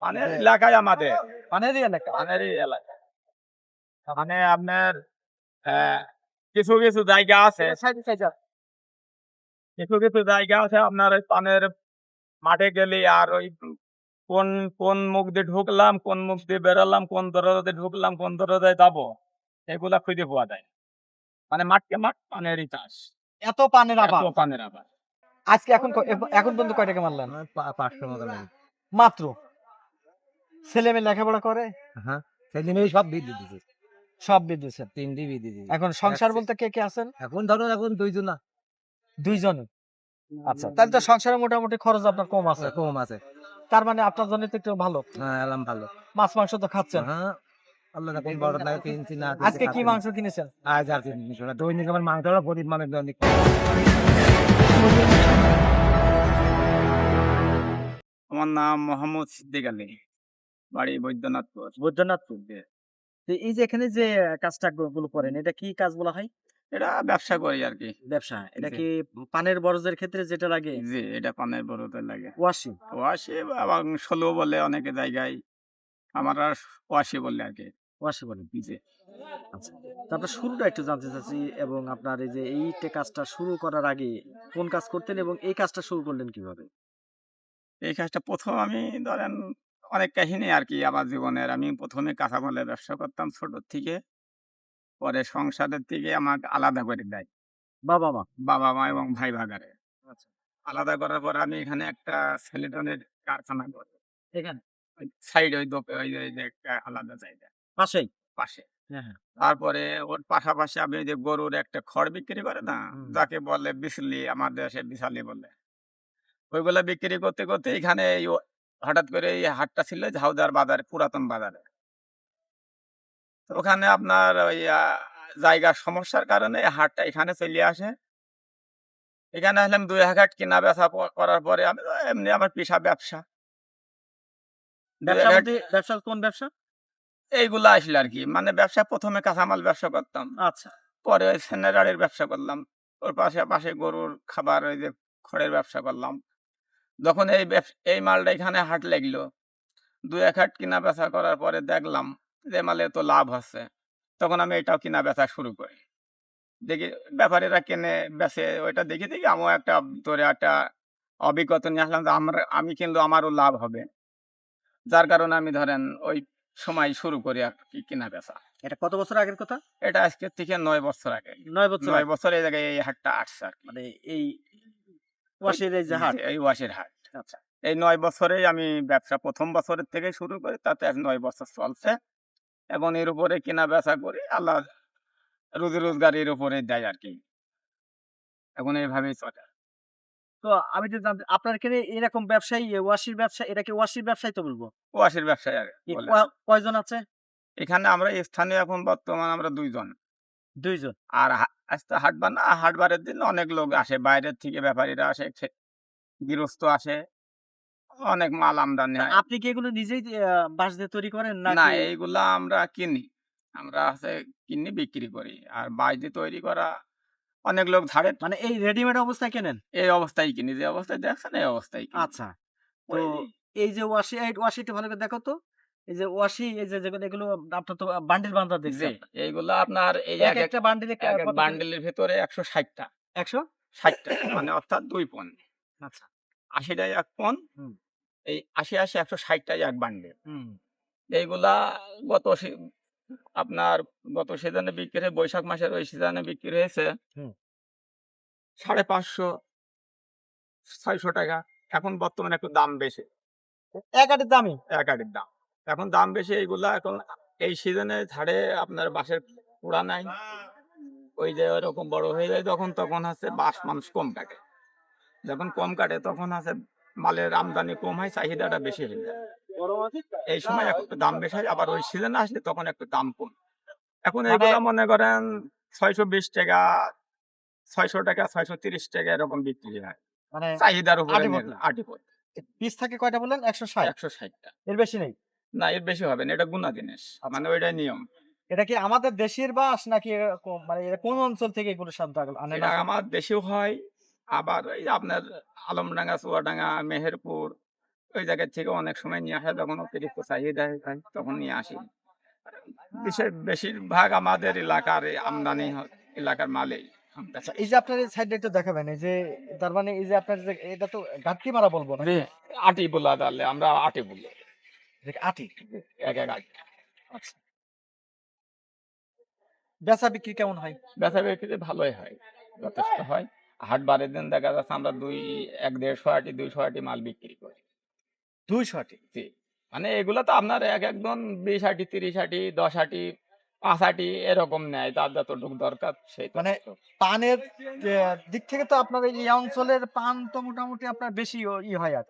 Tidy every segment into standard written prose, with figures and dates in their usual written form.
পানের এলাকায় আমাদের পানেরই এলাকা। পানেরই এলাকা। মানে আপনার কিছু কিছু জায়গা আছে, কিছু কিছু জায়গা আছে আপনার ওই পানের মাঠে গেলে আর ওই কোন কোন মুখ দিয়ে ঢুকলাম, কোন মুখ দিয়ে বেরোলাম, কোন দরজা দিয়ে ঢুকলাম, কোন দরজায় যাবো, এগুলা খুঁজে পাওয়া যায় না। মানে মাঠকে মাঠ পানেরই চাষ, এত পানের এত আবাদ। পানের আবার। আজকে এখন পর্যন্ত কয় টাকা মারলেন? 500 মতো লাগে। মাত্র। ছেলে মেয়ে লেখাপড়া করে? হ্যাঁ, ছেলেমেয়ে সব বিয়ে দিয়ে দিছে। সব বিয়ে দিয়েছেন। 3 দিয়ে বিয়ে দিয়ে দিছে। এখন সংসার বলতে কে কে আছেন? এখন ধরুন এখন 2 জন না। 2 জন। আচ্ছা, তাহলে তো সংসারে মোটামুটি খরচ আপনার কম আছে। কম আছে। তার মানে আপনার জন্য তো একটু ভালো। হ্যাঁ, এলাম ভালো। মাছ মাংস তো খাচ্ছেন। হ্যাঁ, আল্লাহ যখন বড় লাগে কিনছি না। আজকে কি মাংস কিনেছেন? আজ আর কিনছি না। দৈনিক আমার মাংসটা গরিব মানুষ দৈনিক। আমার নাম মোহাম্মদ সিদ্দিক আলী, বাড়ি বৈদ্যনাথপুর। বৈদ্যনাথপুর। তো এই যে এখানে যে কাজটা গুলো করেন, এটা কি কাজ বলা হয়? এটা ব্যবসা করি আর কি। ব্যবসা। এটা জি। কি পানের বরজের ক্ষেত্রে যেটা লাগে? জি, এটা পানের বড়তে লাগে। ওয়াশি। ওয়াশি এবং ষোলো বলে অনেকে জায়গায়, আমরা ওয়াশি বলে আর কি। ওয়াশি বলেন। জি। আচ্ছা। তো আপনার শুরুটা একটু জানতে চাচ্ছি এবং আপনার এই যে কাজটা শুরু করার আগে কোন কাজ করতেন এবং এই কাজটা শুরু করলেন কিভাবে? এই কাজটা ১ম আমি ধরেন অনেক কাহিনী আর কি আমার জীবনের। আমি ১ম এ কাঁচামালের ব্যবসা করতাম ছোট থেকে। পরে সংসারের থেকে আমাকে আলাদা করে দেয় বাবা-মা। বাবা-মা এবং ভাই ভাগারে। আচ্ছা। আলাদা করার পর আমি এখানে একটা সেলেটনের কারখানা করি। এখানে? ওই সাইডে ওই যে একটা আলাদা জায়গা পাশেই? পাশে। হ্যাঁ, হ্যাঁ। তারপরে ওর পাশাপাশি আমি ওই যে গরুর একটা খড় বিক্রি করে না? হুম। যাকে বলে বিচলি, আমার দেশে বিশালি বলে। ওইগুলা বিক্রি করতে, করতে এখানে হঠাৎ করে এই হাটটা ছিল ঝাউদার বাজারে, পুরাতন বাজারে। তো ওখানে আপনার ওই জায়গার সমস্যার কারণে হাটটা এখানে চলে আসে। এখানে আসলাম ২-১ হাট কেনা বেচা করার পরে আমি তো এমনি আমার পেশা ব্যবসা। ২-১ ব্যবসা হাট বলতে ব্যবসা কোন ব্যবসা? এইগুলা আসলে আরকি। মানে ব্যবসা ১ম এ কাঁচামাল ব্যবসা করতাম। আচ্ছা। পরে ওই সেনারারির ব্যবসা করলাম। ওর পাশে গরুর খাবার ওই যে খড়ের ব্যবসা করলাম। যখন এই মালটা এখানে হাট লাগলো, ২-১ হাট কিনা বেচা করার পরে দেখলাম যে মালে তো লাভ হচ্ছে। তখন আমি এটাও কিনা বেচা শুরু করি। দেখি ব্যাপারীরা কেনে বেচে ওইটা দেখি আমিও একটা ধরে একটা অভিজ্ঞতা নিয়ে আসলাম যে আমি কিনলেও আমারও লাভ হবে। যার কারণে আমি ধরেন ওই সময় শুরু করি আরকি কিনা বেচা। এটা কত বছর আগের কথা? এটা আজকের থেকে ৯ বছর আগে। ৯ বছর ৯ আগে। বছর এই জায়গায় এই হাটটা আসছে আরকি। মানে এই ওয়াশির এই যে জি, হাট। এই ওয়াশের হাট। আচ্ছা। এই ৯ বছরেই আমি ব্যবসা ১ম বছরের থেকে শুরু করি, তাতে আজ ৯ বছর চলছে এবং এর উপরে কেনা বেচা করি। আল্লাহ রুজি রোজগার এর উপরে দেয় আরকি। এখন এভাবেই চলে। তো আমি যদি জানতে আপনার এখানে এরকম ব্যবসায়ী ওয়াশির ব্যবসা এটাকে ওয়াশির ব্যবসায়ী তো বলবো। ওয়াশের ব্যবসায়ী আর বলে। কয়জন আছে? এখানে আমরা স্থানীয় এখন বর্তমান আমরা ২ জন। ২ জন। আর আজকে হাটবারের দিন অনেক লোক আসে। বাইরের থেকে ব্যাপারীরা আসে, গৃহস্থ আসে। অনেক মাল আমদানি হয়। আপনি কি এগুলো নিজেই বাঁশ দিয়ে তৈরি করেন না, নাকি? এইগুলা আমরা কিনি। আমরা কিনে বিক্রি করি। আর বাইরে তৈরি করা অনেক লোক ধারে মানে এই রেডিমেড অবস্থায় কেনেন? এই অবস্থায় কিনি। যে অবস্থায় দেখছেন এই অবস্থায় কিনি। আচ্ছা। তো ওই এই যে ওয়াশি একটু ভালো করে দেখো তো। এই যে ওয়াশি এই যে যেগুলো এগুলো আপনার তো বান্ডিল বাঁধা দেখছি জি, আপনার। এইগুলা আপনার এই একটা বান্ডিলে এক কত করে? বান্ডেলের ভেতরে ১৬০ টা। ১০০? ৬০ টা মানে অর্থাৎ ২ পণ। আচ্ছা। ৮০ টায় ১ পণ। হুম, এই ৮০, ১৬০ টায় ১ বান্ডেল। হুম, এইগুলা গত সি আপনার গত সিজনে বিক্রি হয় বৈশাখ মাসের ওই সিজনে বিক্রি হয়েছে হুম। ৫৫০, ৬০০ টাকা। এখন বর্তমানে একটু দাম বেশি। এক আটির দামই? ১ আটির দাম। এখন দাম বেশি এইগুলা এখন এই সিজনে ঝাড়ে আপনার বাঁশের কুড়া নাই। ওই যে ওরকম বড় হয়ে যায় তখন হচ্ছে বাঁশ মানুষ কম কাটে। যখন কম কাটে তখন হচ্ছে মালের আমদানি কম হয়, চাহিদাটা বেশি হয়ে যায়। এই সময় একটু দাম বেশি হয়, আবার ওই সিজনে আসলে তখন একটু দাম কম। এখন মানে এইগুলা মনে করেন ৳৬২০, ৳৬০০, ৳৬৩০ এরকম বিক্রি হয়। মানে চাহিদার উপরে আটি প্রতি। আটি পড়ে পিস থাকে কয়টা বললেন? ১৬০? ১৬০ টা। এর বেশি নেই? না এর বেশি হবে না। এটা গুনা জিনিস। আচ্ছা। মানে ওইটাই নিয়ম। এটা কি আমাদের দেশের বাঁশ নাকি এরকম মানে এটা কোন অঞ্চল থেকে এগুলো সব আনেন এটা আপনারা? আমার দেশেও হয়। আবার এই যে আপনার আলমডাঙ্গা, চুয়াডাঙ্গা, মেহেরপুর ওই জায়গা থেকে অনেক সময় নিয়ে আসা, যখন অতিরিক্ত চাহিদা হয় তখন নিয়ে আসি। বেশিরভাগ আমাদের এলাকার এই আমদানি এলাকার মালেই আচ্ছা, এই যে আপনার এই সাইডটা একটু দেখাবেন, এই যে তার মানে এই যে আপনার যে এটা তো গাঁটকি মারা বলবো না, আটি বলা, তাহলে আমরা আটি বলি, আটি। এক এক আটি। আচ্ছা, বেচা বিক্রি কেমন হয়? বেচা বিক্রি ভালোই হয়, যথেষ্ট হয়। হাট বারের দিন দেখা যাচ্ছে আমরা 1-1.5 আটি 200 আটি মাল বিক্রি করি। 200 আটি। জি, মানে এগুলো তো আপনার এক একজন 20 আটি 30 আটি 10 আটি 5 আটি এরকম নেয়, তার যতটুকু দরকার সেই মানে পানের দিক থেকে তো আপনার এই অঞ্চলের পান তো মোটামুটি আপনার বেশি হয় আর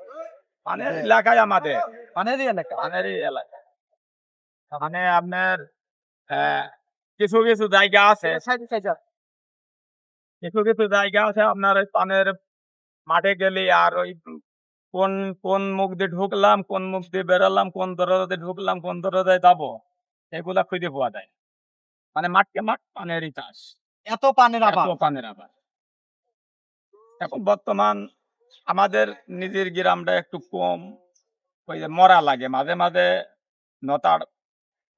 পানের এলাকায় আমাদের পানেরই এলাকা। পানেরই এলাকা, মানে আপনার আহ, কিছু কিছু জায়গা আছে, কিছু কিছু জায়গা আছে আপনার ওই পানের মাঠে গেলে আর ওই কোন কোন মুখ দিয়ে ঢুকলাম, কোন মুখ দিয়ে বেরোলাম, কোন দরজা দিয়ে ঢুকলাম, কোন দরজায় যাবো, এগুলা খুঁজে পাওয়া যায়। মানে মাঠকে মাঠ পানেরই চাষ, এত পানের আবার। এত পানের আবার। এখন বর্তমান আমাদের নিজের গ্রামটা একটু কম, ওই যে মরা লাগে মাঝে মাঝে, নতার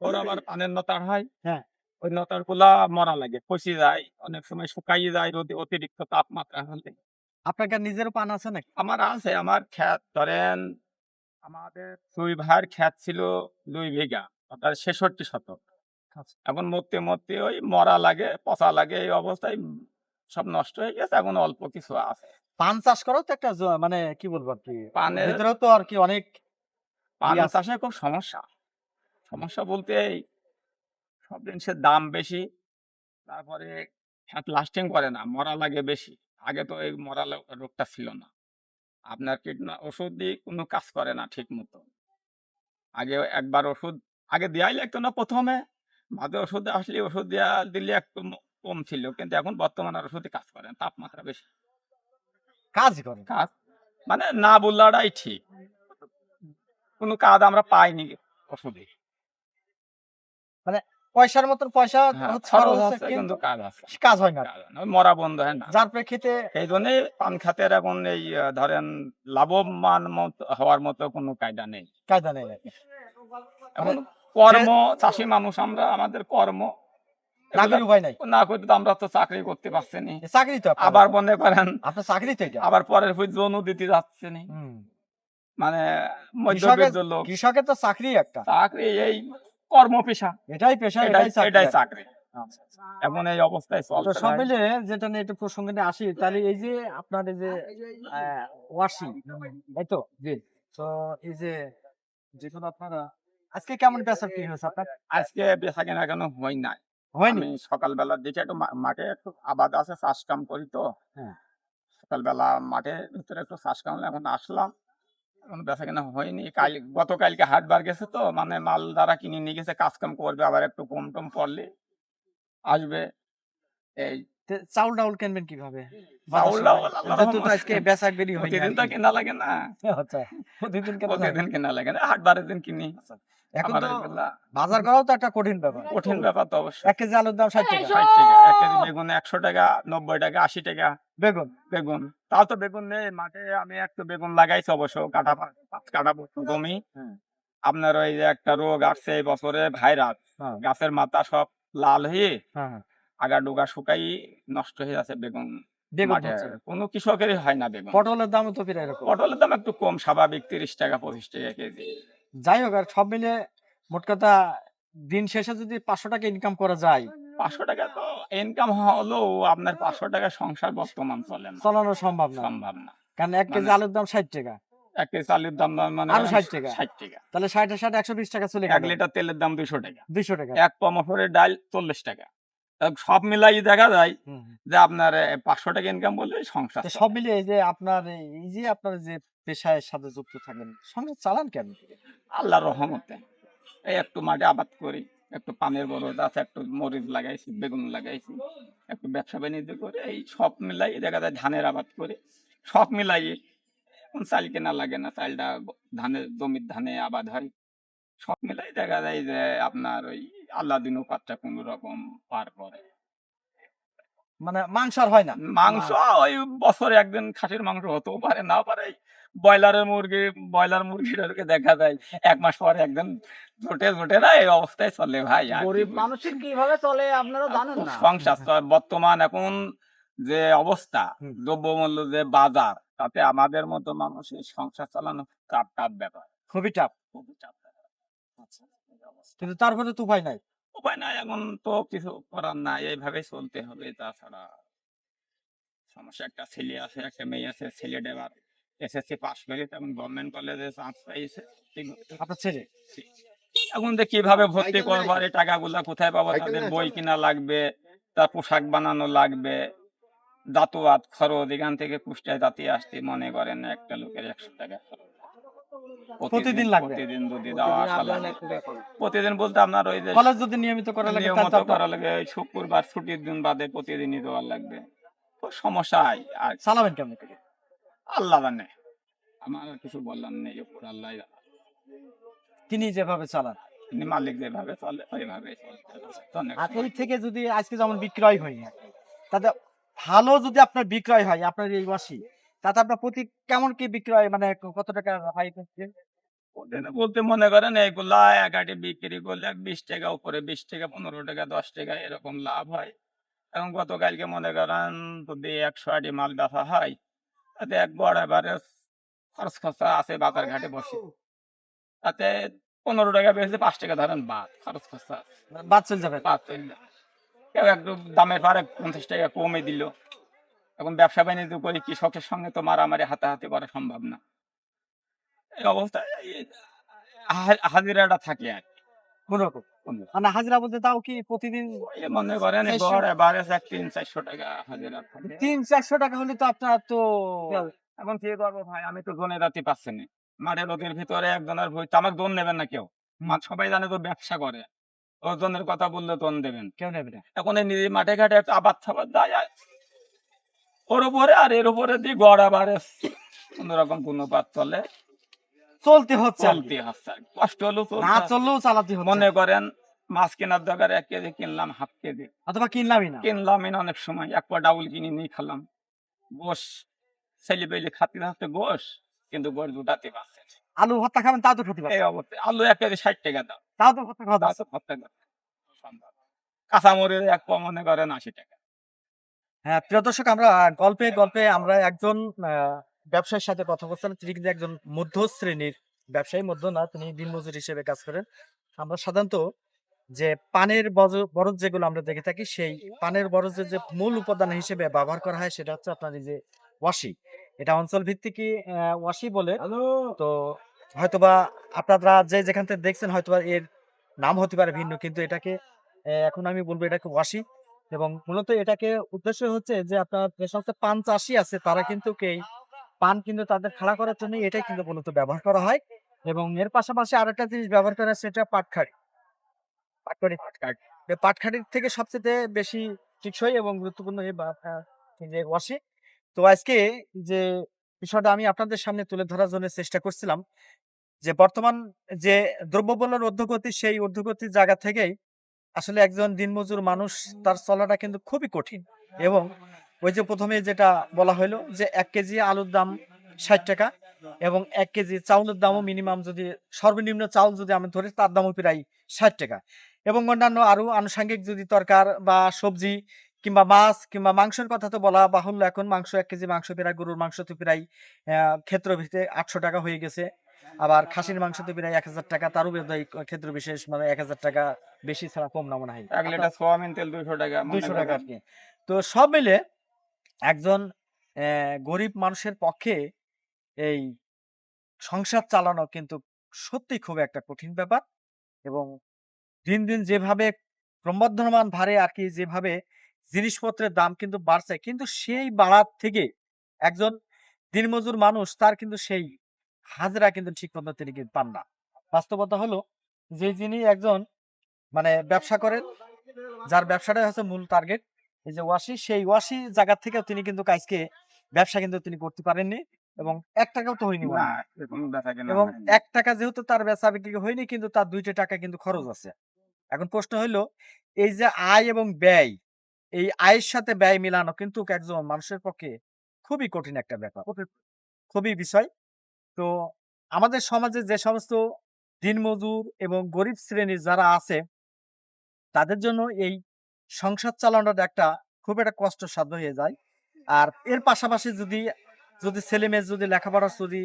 ওর আবার পানের নতার হয়, হ্যাঁ, ওই নতার গুলা মরা লাগে, পচে যায়, অনেক সময় শুকাই যায় রোদে অতিরিক্ত তাপমাত্রা হলে। আপনার কি আর নিজেরও পান আছে নাকি? আমার আছে, আমার ক্ষেত ধরেন, আমাদের 2 ভাইয়ের ক্ষেত ছিল 2 বিঘা, অর্থাৎ 66 শতক। আচ্ছা। এখন মরতে মরতে ওই মরা লাগে, পচা লাগে, এই অবস্থায় সব নষ্ট হয়ে গেছে, এখন অল্প কিছু আছে। পান চাষ করাও তো একটা মানে কি বলবো আর কি, পানের ভিতরেও তো আর কি অনেক পান ইয়ে আছে। চাষে খুব সমস্যা, সমস্যা বলতে এই সব জিনিসের দাম বেশি, তারপরে ক্ষেত লাস্টিং করে না, মরা লাগে বেশি। আগে তো এই মরা রোগটা ছিল না, আপনার ওষুধ দিয়ে কোনো কাজ করে না ঠিক মতো। আগে একবার ওষুধ আগে দেওয়াই লাগতো না প্রথমে, মাঝে ওষুধ আসলে ওষুধ দেওয়া দিলে একটু কম ছিল, কিন্তু এখন বর্তমানে আর ওষুধে কাজ করে না, তাপমাত্রা বেশি। কাজই করে। কাজ মানে না বললাটাই ঠিক, কোনো কাজ আমরা পাইনি ওষুধে। মানে পয়সার মতন পয়সা হ্যাঁ, হচ্ছে, খরচ খরচ হচ্ছে, আছে কিন্তু কিন্তু কাজ আছে, কাজ হয় না। কাজ হয় না, ওই মরা বন্ধ হয় না। যার প্রেক্ষিতে এই জন্যই পান খাতের এখন এই ধরেন লাভবান হওয়ার মতো কোনো কায়দা নেই। কায়দা নেই নাকি? এখন কর্ম, চাষি মানুষ আমরা, আমাদের কর্ম, না করে উপায় নাই। না করতে তো আমরা তো চাকরি করতে পারছি না। চাকরি তো আপনার, আবার মনে করেন আপনার চাকরি তো এটা। আবার পরের জনও দিতে যাচ্ছে না, হুম। মানে কৃষকের মধ্যবিত্ত লোক। কৃষকের তো চাকরি একটা, চাকরি এই কর্ম পেশা, এটাই পেশা, এটাই এটাই চাকরি। এটাই চাকরি। আচ্ছা, আচ্ছা। এখন এই অবস্থায় তো চলছে সব ভাই। মিলে যেটা নিয়ে একটু প্রসঙ্গে নিয়ে আসি, তাহলে এই যে আপনার এই যে ওয়াশি, তাই তো? জি। তো এই যে যেগুলো আপনারা আজকে কেমন বেচা বিক্রি হয়েছে আপনার? আজকে বেচা কেনা কেন হয় নাই। হয়নি? আমি সকালবেলার দিকে একটু মাঠে একটু আবাদ আছে, চাষ কাম করি তো, হ্যাঁ। সকালবেলা মাঠের ভিতরে একটু চাষ কাম, এখন আসলাম, এখন বেচা কেনা হয়নি। গতকালকে হাট বার গেছে তো, মানে মাল যারা কিনে নিয়ে গেছে কাজ কাম করবে, আবার একটু কম টম পড়লে আসবে। এই চাউল ডাউল কিনবেন কিভাবে? চাউলটাও যেহেতু তো আজকে বেচা বেরি হয়নি প্রতিদিন আর তো কি। কেনা লাগে না, আচ্ছা, প্রতিদিন কেনা যায়? প্রতিদিন কেনা লাগে না, হাট বারের দিন কিনি। এখন আবার তো ওইগুলা বাজার করাও তো একটা কঠিন ব্যাপার। কঠিন ব্যাপার তো অবশ্যই। 1 কেজি আলুর দাম 60 টাকা। 60 টাকা 1 কেজি বেগুন, 100 টাকা 90 টাকা 80 টাকা বেগুন। বেগুন। তাও তো বেগুন নেই মাঠে, আমি একটা বেগুন লাগাইছি অবশ্য, 5 কাঠা জমি। হ্যাঁ। আপনার ওই যে একটা রোগ আসছে এই বছরে, ভাইরাস, হ্যাঁ। গাছের মাথা সব লাল হয়ে হ্যাঁ, হ্যাঁ। আগা ডুগা শুকাই নষ্ট হয়ে যাচ্ছে বেগুন। বেগুন মাঠে হচ্ছে না। কোনো কৃষকেরই হয় না বেগুন। পটলের দামও তো প্রায় এরকম। পটলের দাম একটু কম, স্বাভাবিক 30 টাকা 25 টাকা কেজি। যাই হোক, আর সব মিলে মোট কথা দিন শেষে যদি 500 টাকা ইনকাম করা যায়, 500 টাকা তো ইনকাম হলেও আপনার 500 টাকা সংসার বর্তমান চলে না, চালানো সম্ভব না। সম্ভব না। কারণ 1 কেজি মানে আলুর দাম 60 টাকা। 1 কেজি চালের দাম মানে আরো 60 টাকা। 60 টাকা। তাহলে 60 এর সাথে 120 টাকা চলে 1 গেল। লিটার তেলের দাম 200 টাকা। 200 টাকা। 1 পোয়া মসুরের ডাল 40 টাকা। সব মিলাই দেখা যায় হুম। যে আপনার 500 টাকা ইনকাম বললে সংসার তো চলে। সব মিলিয়ে এই যে আপনার এই যে আপনার যে পেশার সাথে যুক্ত থাকেন, সংসার চালান কেন? আল্লাহর রহমতে এই একটু মাঠে আবাদ করি, একটু পানের বরজ আছে, একটু মরিচ লাগাইছি, বেগুন লাগাইছি, একটু ব্যবসা বাণিজ্য করে এই সব মিলাই দেখা যায়, ধানের আবাদ করে সব মিলাই এখন চাল কেনা লাগে না, চালটা ধানের জমির ধানে আবাদ হয়, সব মিলাই দেখা যায় যে আপনার ওই আল্লাহ দিন পাতটা কোন রকম পার করে। মানে মাংস আর হয় না। মাংস ওই বছরে একদিন খাসির মাংস হতেও পারে, নাও পারে। ব্রয়লার মুরগিটাকে দেখা যায় ১ মাস পরে একদম জোটে না, এই অবস্থায় চলে ভাই আর কি গরিব বলবো। মানুষের কিভাবে চলে আপনারা জানেন খুব না। সংসার বর্তমান এখন যে অবস্থা, হুম। দ্রব্যমূল্য যে বাজার, তাতে আমাদের মতো মানুষের সংসার চালানো টাফ ব্যাপার। খুবই চাপ। খুবই চাপ ব্যাপার। আচ্ছা। এই অবস্থা। কিন্তু তারপরে তো উপায় নাই। উপায় নাই, এখন তো কিছু করার নাই, এইভাবেই চলতে হবে, তাছাড়া সমস্যা। একটা ছেলে আছে, একটা মেয়ে আছে। ছেলেটা এবার এসএসসি পাস করে তেমন গভর্নমেন্ট কলেজে চান্স পাইছে। আপনার ছেলে? এখন যে কিভাবে ভর্তি করবো, আর এই টাকাগুলা কোথায় পাবো? তাদের বই কিনা লাগবে, তার পোশাক বানানো লাগবে, যাতায়াত খরচ, এখান থেকে কুষ্টিয়ায় যাতে আসতে মনে করেন একটা লোকের ১০০ টাকা খরচ। প্রতিদিন লাগবে? প্রতিদিন যদি যাওয়া আসা লাগে। প্রতিদিন বলতে আপনার ওই যে কলেজ যদি নিয়মিত করা লাগে তাহলে নিয়মিত তো আপনার করা লাগে, ওই শুক্রবার ছুটির দিন বাদে প্রতিদিনই দেওয়ার লাগবে। খুব সমস্যা হয় আর চালাবেন কেমনে করে? আল্লাহ জানে। আমার আর কিছু বলার নেই, উপর আল্লাহ জানে। তিনি যেভাবে চালান। তিনি মালিক যেভাবে চলে ওইভাবে চলতে হবে। তো অনেক আর এই সময় থেকে যদি আজকে যেমন বিক্রয় হয় না, তাতে ভালো যদি আপনার বিক্রয় হয় আপনার এই ওয়াশি, তাতে আপনার প্রতি কেমন কি বিক্রয় মানে কত টাকা হয়? প্রতিদিন বলতে মনে করেন এইগুলা এক আঁটি বিক্রি করলে ২০ টাকা উপরে, ২০ টাকা, ১৫ টাকা, ১০ টাকা এরকম লাভ হয়। এখন গতকালকে মনে করেন যদি ১০০ আঁটি মাল বেচা হয়, তাতে এক গড় এভারেজ খরচ খরচা আছে, বাজার ঘাটে বসে তাতে ১৫ টাকা বেচলে ৫ টাকা ধরেন বাদ, খরচ খরচা আছে, বাদ চলে যাবে। বাদ চললে। কেউ একটু দামের পারে ৫০ টাকা কমে দিল। এখন ব্যবসা বাণিজ্য করি, কৃষকের সঙ্গে তো মারামারি হাতাহাতি করা সম্ভব না। এই অবস্থায় এই হাজিরাটা থাকে আর কি। কোনরকম। কোনো মানে হাজিরা বলতে তাও কি প্রতিদিন ওই মনে করেন এই ৪০০ গড় এভারেজ ৩০০-৪০০ টাকা হাজিরা থাকে। ৩০০-৪০০ টাকা হলে তো আপনার তো এখন কি করবো ভাই, আমি তো জোনে রাতে পাচ্ছি না। মাঠের রোদের ভিতরে একজনের ভুঁই, তো আমাকে দোন নেবেন না কেউ। সবাই জানে তো ব্যবসা করে। ওজনের কথা বললে দোন দেবেন। কেউ নেবে না। এখন এই নিজে মাঠে ঘাটে একটা আবাদ খাবার দেয় আর ওর উপরে আর এর উপরে দিয়ে গড় এভারেজ কোনরকম গুণপাত চলে, চলতে হচ্ছে আর কি। চলতে হচ্ছে আর কি। কষ্ট হলেও না চলতে হচ্ছে। চললেও চালাতে হচ্ছে। মনে করেন মাছ কেনার দরকার ১ কেজি কিনলাম, হাফ কেজি অথবা কিনলামই না। কিনলামই না, অনেক সময় ১ পোয়া ডাউল কিনে নিয়ে খেলাম। গোশ ছেলে পেলে খাতে থাকতে গোশ, কিন্তু গোশ জুটাতে পারছে না। আলু ভর্তা খাবেন তাও তো খেতে এই পারছেন। অবস্থায় আলু ১ কেজি ৬০ টাকা দাম, তাও তো ভর্তা খাওয়া তা যাচ্ছে। তো খরচা করতে সম্ভব। কাঁচামরিচ ১ পোয়া মনে করেন ৮০ টাকা। হ্যাঁ, প্রিয় দর্শক আমরা গল্পে আমরা একজন আ ব্যবসায়ীর সাথে কথা বলছিলাম। তিনি কিন্তু একজন মধ্য শ্রেণীর ব্যবসায়ী, মধ্য না, তিনি দিনমজুর হিসেবে কাজ করেন। আমরা সাধারণত যে পানের বরজ যেগুলো আমরা দেখে থাকি, সেই পানের বরজের যে মূল উপাদান হিসেবে ব্যবহার করা হয় সেটা হচ্ছে আপনার এই যে ওয়াশি। এটা অঞ্চল ভিত্তিকই ওয়াশি বলে। তো হয়তোবা আপনারা যে যেখান থেকে দেখছেন হয়তোবা এর নাম হতে পারে ভিন্ন, কিন্তু এটাকে এখন আমি বলবো এটাকে ওয়াশি। এবং মূলত এটাকে উদ্দেশ্য হচ্ছে যে আপনার যে সমস্ত পান চাষী আছে তারা কিন্তু এই পান কিন্তু তাদের খাড়া করার জন্য এটাই কিন্তু মূলত ব্যবহার করা হয়। এবং এর পাশাপাশি আরেকটা জিনিস ব্যবহার করা হয় সেটা পাটখাড়ি। পাটখাড়ি এই পাটখাড়ির থেকে সবচেয়ে বেশি টেকসই এবং গুরুত্বপূর্ণ এই যে ওয়াশি। তো আজকে যে বিষয়টা আমি আপনাদের সামনে তুলে ধরার জন্য চেষ্টা করছিলাম যে বর্তমান যে দ্রব্যমূল্যের ঊর্ধ্বগতি, সেই ঊর্ধ্বগতির জায়গা থেকেই আসলে একজন দিনমজুর মানুষ তার চলাটা কিন্তু খুবই কঠিন। এবং ওই যে প্রথমে যেটা বলা হলো যে ১ কেজি আলুর দাম ৬০ টাকা এবং ১ কেজি চাউলের দামও মিনিমাম যদি সর্বনিম্ন চাউল যদি আমি ধরি তার দামও প্রায় ৬০ টাকা। এবং অন্যান্য আরো আনুষঙ্গিক যদি তরকার বা সবজি কিংবা মাছ কিংবা মাংসের কথা তো বলা বাহুল্য, এখন মাংস ১ কেজি মাংস প্রায় গরুর মাংস তো প্রায় ক্ষেত্রভিত্তিক ৮০০ টাকা হয়ে গেছে। আবার খাসির মাংস তো প্রায় ১,০০০ টাকা, তারও বোধহয় ক্ষেত্র বিশেষ মানে ১,০০০ টাকা বেশি ছাড়া কম না মনে হয়। ১ লিটার সোয়াবিন তেল ২০০ টাকা মনে ২০০ টাকা করেন। আরকি। তো সব মিলে একজন গরিব মানুষের পক্ষে এই সংসার চালানো কিন্তু সত্যিই খুব একটা কঠিন ব্যাপার। এবং দিন যেভাবে ক্রমবর্ধমান হারে আরকি যেভাবে জিনিসপত্রের দাম কিন্তু বাড়ছে, কিন্তু সেই বাড়ার থেকে একজন দিনমজুর মানুষ তার কিন্তু সেই হাজিরা কিন্তু ঠিকমতো তিনি কিন্তু পান না। বাস্তবতা হলো যে যিনি একজন মানে ব্যবসা করেন, যার ব্যবসাটাই হচ্ছে মূল টার্গেট, এই যে ওয়াসি, সেই ওয়াসি জায়গা থেকেও তিনি কিন্তু আজকে ব্যবসা কিন্তু তিনি করতে পারেননি এবং ৳১ তো হয়নি মনে না, হয়। এরকম বেচাকেনা এবং হয়নি। ৳১ যেহেতু তার বেচা বিক্রি হয়নি, কিন্তু তার ৳২ কিন্তু খরচ আছে। এখন প্রশ্ন হইলো এই যে আয় এবং ব্যয়, এই আয়ের সাথে ব্যয় মিলানো কিন্তু একজন মানুষের পক্ষে খুবই কঠিন একটা ব্যাপার। খুবই বিষয়। তো আমাদের সমাজে যে সমস্ত দিনমজুর এবং গরিব শ্রেণীর যারা আছে তাদের জন্য এই সংসার চালানোটা একটা খুব একটা কষ্টসাধ্য হয়ে যায়। আর এর পাশাপাশি যদি ছেলেমেয়ে যদি লেখাপড়া যদি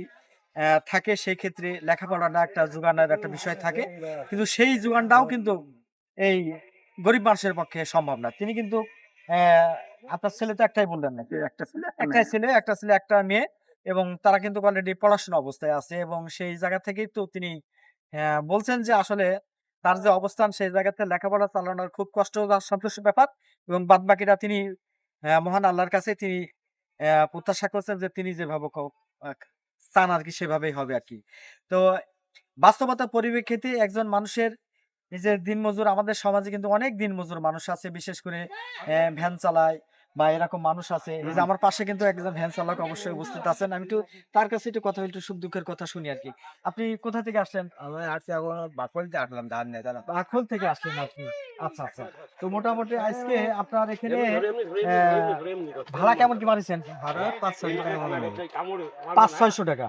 থাকে সেই ক্ষেত্রে লেখাপড়াটা একটা যোগানের একটা বিষয় থাকে। কিন্তু সেই যোগানটাও কিন্তু এই গরিব মানুষের পক্ষে সম্ভব না। তিনি কিন্তু আপনার ছেলে তো একটাই বললেন নাকি? একটা ছেলে একটা ছেলে, একটা মেয়ে এবং তারা কিন্তু অলরেডি পড়াশোনা অবস্থায় আছে এবং সেই জায়গা থেকেই তো তিনি বলছেন যে আসলে তার যে অবস্থান সেই জায়গাতে লেখাপড়া চালানোর খুব কষ্টসাধ্য ব্যাপার এবং বাদবাকিটা তিনি মহান আল্লাহর কাছে তিনি প্রত্যাশা করছেন যে তিনি যেভাবে চান আরকি সেভাবেই হবে আরকি। তো বাস্তবতার পরিপ্রেক্ষিতে একজন মানুষের নিজের দিনমজুর আমাদের সমাজে কিন্তু অনেক দিনমজুর মানুষ আছে। বিশেষ করে ভ্যান চালায় বা এরকম মানুষ আছে। এই যে আমার পাশে কিন্তু একজন ভ্যান চালক অবশ্যই উপস্থিত আছেন। আমি একটু তার কাছে একটু কথা বলি, একটু সুখ-দুঃখের কথা শুনি আরকি। আপনি কোথা থেকে আসলেন? আমি আসছি এখন বাকলতে আসলাম ধান নিয়ে দাঁড়া। আখল থেকে আসলেন আপনি। আচ্ছা, আচ্ছা। তো মোটামুটি আজকে আপনার এখানে ভাড়া কেমন কি মারিছেন? ভাড়া 500 টাকা মনে নেই। ৫০০-৬০০ টাকা।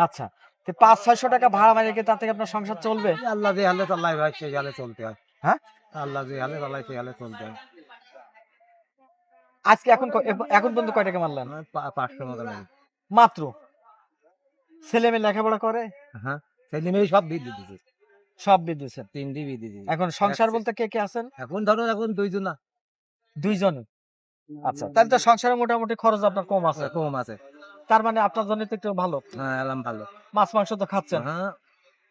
আচ্ছা। তো ৫০০-৬০০ টাকা ভাড়া মারিয়ে কি তার থেকে আপনার সংসার চলবে? আল্লাহ যে হালে চালায় ভাই সেই হালে চলতে হয়। হ্যাঁ? আল্লাহ যে হালে চালায় সেই হালে চলতে হয়। আজকে এখন পর্যন্ত কয় টাকা মারলেন? আমার 500 মতো নেই। মাত্র। ছেলেমেয়ে লেখাপড়া করে? হ্যাঁ, ছেলে মেয়ে সব বিয়ে দিয়ে দিছে। সব বিয়ে দিয়েছেন। 3টি বিয়ে দিয়ে দিছে। এখন সংসার বলতে কে আছেন? এখন ধরো এখন 2 জনা। ২ জন। আচ্ছা। তাহলে তো সংসারে মোটামুটি খরচ আপনার কম আছে। কম আছে। তার মানে আপনার জন্য তো একটু ভালো। হ্যাঁ, এলাম ভালো। মাছ মাংস তো খাচ্ছেন। হ্যাঁ,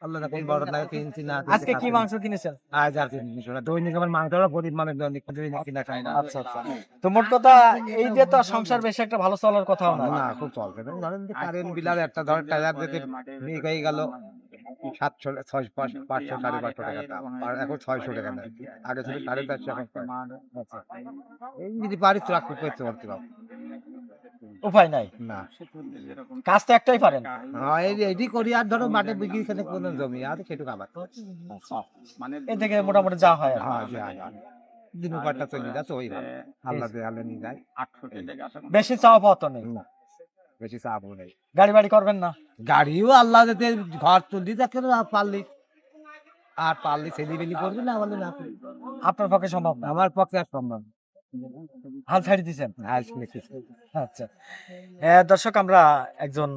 আল্লাহ না কোন বড় লাগে কিনছি না। আজকে কি মাংস কিনেছেন? আজ আর কিনছি না। দৈনিক আমার মাংসটা গরিব মানুষ দৈনিক কিনা খায় না। আচ্ছা, আচ্ছা। তো মোট কথা এই যে তো সংসার বেশ একটা ভালো চলার কথাও না। না, খুব চলবে না। ধরেন যে কারেন্ট বিলের একটা ধরেন টায়ার দিতে বিক হয়ে গেল 700 600 500 550 টাকা দাম। আর এখন 600 টাকা নেয়। আগে ছিল 450 এখন 500। আচ্ছা। এই যদি পারি তো রাখতে করতে পারবো। উপায় নাই। না। কাজ তো একটাই পারেন। হ্যাঁ, এই করি আর ধরো মাঠে বিক্রি খেতে কোন জমি আর সেটুকু আবার। এ থেকে মোটামুটি যা হয় আর কি। হ্যাঁ, দিন পাটটা চলে যাচ্ছে ওই ভালো। আল্লাহ যে আল্লাহ নিয়ে যায়। বেশি চাওয়া পাওয়া তো নেই। না, বেশি চাপ নেই। গাড়ি বাড়ি করবেন না? গাড়িও আল্লাহ যাতে ঘর তুললি তাকে পারলি আর পারলি ছেলেবেলি করবি না বলে না আপনার পক্ষে সম্ভব না। আমার পক্ষে আর সম্ভব না। হাল ছাড়ি দিয়েছেন। আজ লিখেছি। আচ্ছা। দর্শক আমরা একজন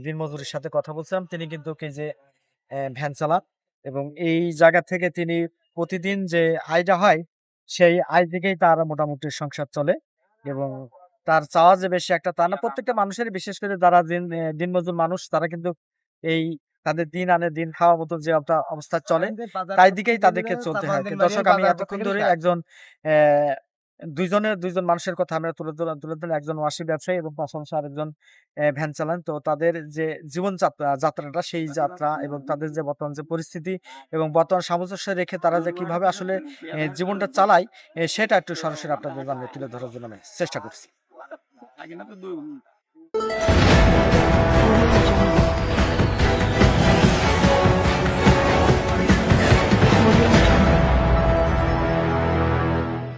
দিনমজুরের সাথে কথা বলছিলাম। তিনি কিন্তু এই যে ভ্যান চালান এবং এই জায়গা থেকে তিনি প্রতিদিন যে আয়টা হয় সেই আয় থেকেই তার মোটামুটি সংসার চলে এবং তার চাওয়া যে বেশি একটা তা না। প্রত্যেকটা মানুষেরই বিশেষ করে যারা দিনমজুর মানুষ তারা কিন্তু এই তাদের দিন আনে দিন খাওয়ার মতো যে একটা অবস্থা চলে তাই দিকেই তাদেরকে চলতে হয়। তো দর্শক আমি এতক্ষণ ধরে একজন দুইজন মানুষের কথা আমরা তুলে ধরলাম। একজন ওয়াসি ব্যবসায়ী এবং পাশাপাশি আরেকজন ভ্যান চালান। তো তাদের যে জীবন যাত্রাটা সেই যাত্রা এবং তাদের যে বর্তমান যে পরিস্থিতি এবং বর্তমান সামঞ্জস্য রেখে তারা যে কিভাবে আসলে জীবনটা চালায় সেটা একটু সরাসরি আপনাদের সামনে তুলে ধরার জন্য আমি চেষ্টা করছি।